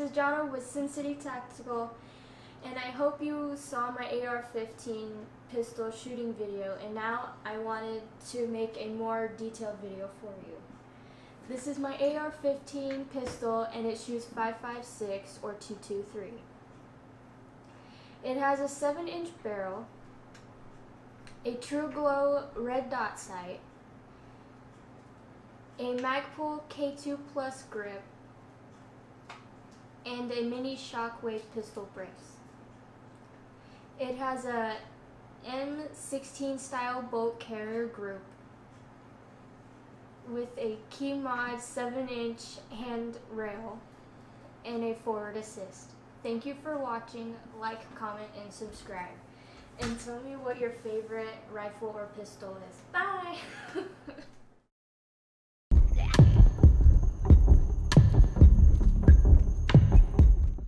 is Jono with Sincity Tactical, and I hope you saw my AR-15 pistol shooting video, and now I wanted to make a more detailed video for you. This is my AR-15 pistol, and it shoots 5.56 or 223. It has a 7-inch barrel, a True Glow red dot sight, a Magpul K2 Plus grip, and a mini shockwave pistol brace. It has a M16 style bolt carrier group with a key mod 7-inch handrail and a forward assist. Thank you for watching. Like, comment, and subscribe. And tell me what your favorite rifle or pistol is. Bye!